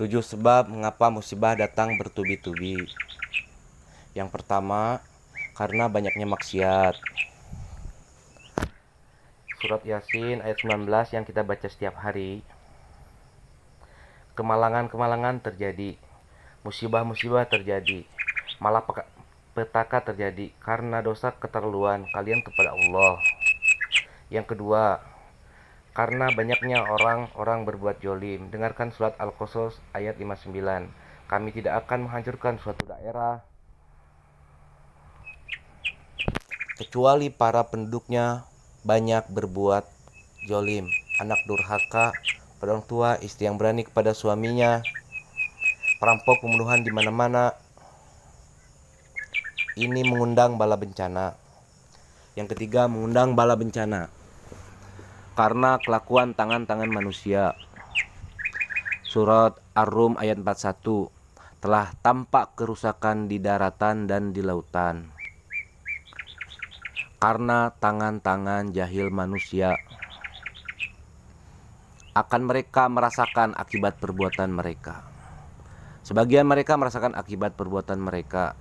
7 sebab mengapa musibah datang bertubi-tubi. Yang pertama, karena banyaknya maksiat. Surat Yasin ayat 19 yang kita baca setiap hari. Kemalangan-kemalangan terjadi, musibah-musibah terjadi, malapetaka terjadi karena dosa keterlaluan kalian kepada Allah. Yang kedua, karena banyaknya orang-orang berbuat jolim. Dengarkan surat Al-Qasas ayat 59. Kami tidak akan menghancurkan suatu daerah kecuali para penduduknya banyak berbuat jolim, anak durhaka, orang tua, istri yang berani kepada suaminya, perampok, pembunuhan di mana-mana. Ini mengundang bala bencana. Yang ketiga, mengundang bala bencana karena kelakuan tangan-tangan manusia. Surat Ar-Rum ayat 41. Telah tampak kerusakan di daratan dan di lautan karena tangan-tangan jahil manusia. Akan mereka merasakan akibat perbuatan mereka. Sebagian mereka merasakan akibat perbuatan mereka,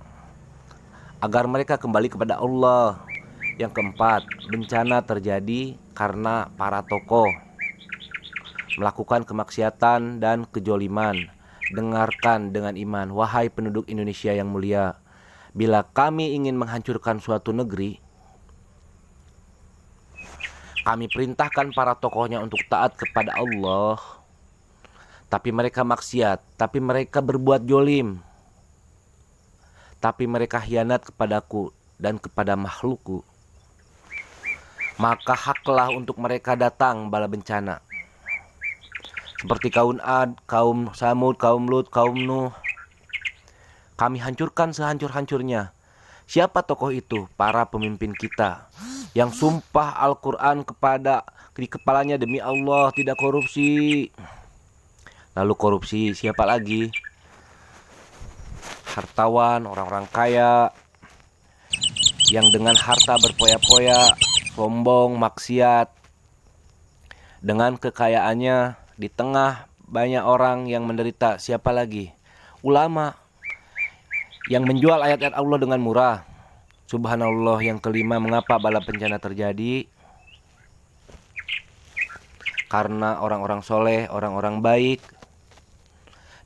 agar mereka kembali kepada Allah. Yang keempat, bencana terjadi karena para tokoh melakukan kemaksiatan dan kejoliman. Dengarkan dengan iman, wahai penduduk Indonesia yang mulia. Bila kami ingin menghancurkan suatu negeri, kami perintahkan para tokohnya untuk taat kepada Allah. Tapi mereka maksiat, tapi mereka berbuat jolim, tapi mereka hianat kepadaku dan kepada makhlukku. Maka haklah untuk mereka datang bala bencana, seperti kaum Ad, kaum Samud, kaum Lut, kaum Nuh. Kami hancurkan sehancur-hancurnya. Siapa tokoh itu? Para pemimpin kita yang sumpah Al-Quran di kepalanya, demi Allah tidak korupsi. Lalu korupsi siapa lagi? Hartawan, orang-orang kaya yang dengan harta berpoya-poya, sombong, maksiat. Dengan kekayaannya di tengah banyak orang yang menderita. Siapa lagi? Ulama yang menjual ayat-ayat Allah dengan murah. Subhanallah. Yang kelima, mengapa bala bencana terjadi? Karena orang-orang soleh, orang-orang baik,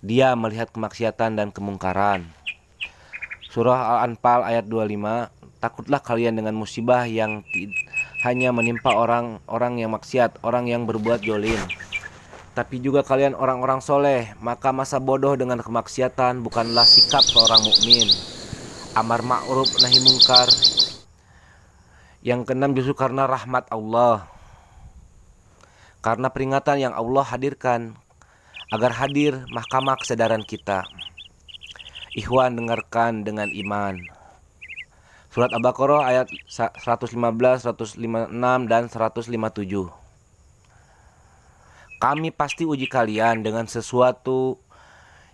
dia melihat kemaksiatan dan kemungkaran. Surah Al-Anfal ayat 25. Takutlah kalian dengan musibah yang hanya menimpa orang-orang yang maksiat, orang yang berbuat jolim, tapi juga kalian orang-orang soleh. Maka masa bodoh dengan kemaksiatan bukanlah sikap seorang mukmin. Amar ma'ruf nahi mungkar. Yang keenam, justru karena rahmat Allah, karena peringatan yang Allah hadirkan, agar hadir mahkamah kesadaran kita. Ikhwan, dengarkan dengan iman. Surat Al-Baqarah ayat 115, 156, dan 157. Kami pasti uji kalian dengan sesuatu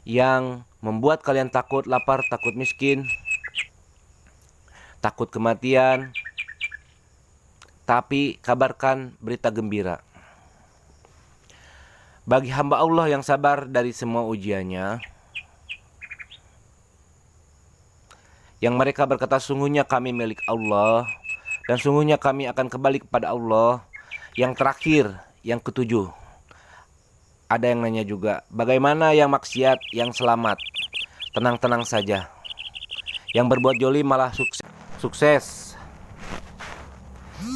yang membuat kalian takut lapar, takut miskin, takut kematian. Tapi kabarkan berita gembira bagi hamba Allah yang sabar dari semua ujiannya, yang mereka berkata, sungguhnya kami milik Allah, dan sungguhnya kami akan kembali kepada Allah. Yang terakhir, yang ketujuh, ada yang nanya juga, bagaimana yang maksiat, yang selamat? Tenang-tenang saja. Yang berbuat jolim malah sukses.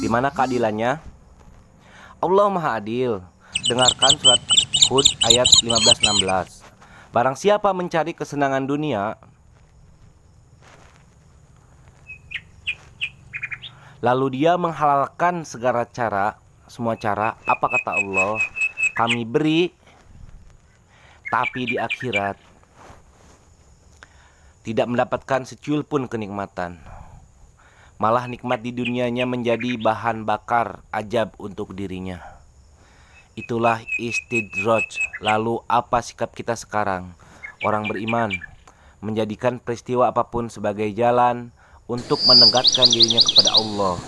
Di mana keadilannya? Allah Maha Adil. Dengarkan surat Hud ayat 15-16. Barang siapa mencari kesenangan dunia, lalu dia menghalalkan semua cara, apa kata Allah? Kami beri, tapi di akhirat tidak mendapatkan secuil pun kenikmatan. Malah nikmat di dunianya menjadi bahan bakar ajab untuk dirinya. Itulah istidraj. Lalu apa sikap kita sekarang? Orang beriman menjadikan peristiwa apapun sebagai jalan untuk mendekatkan dirinya kepada Allah.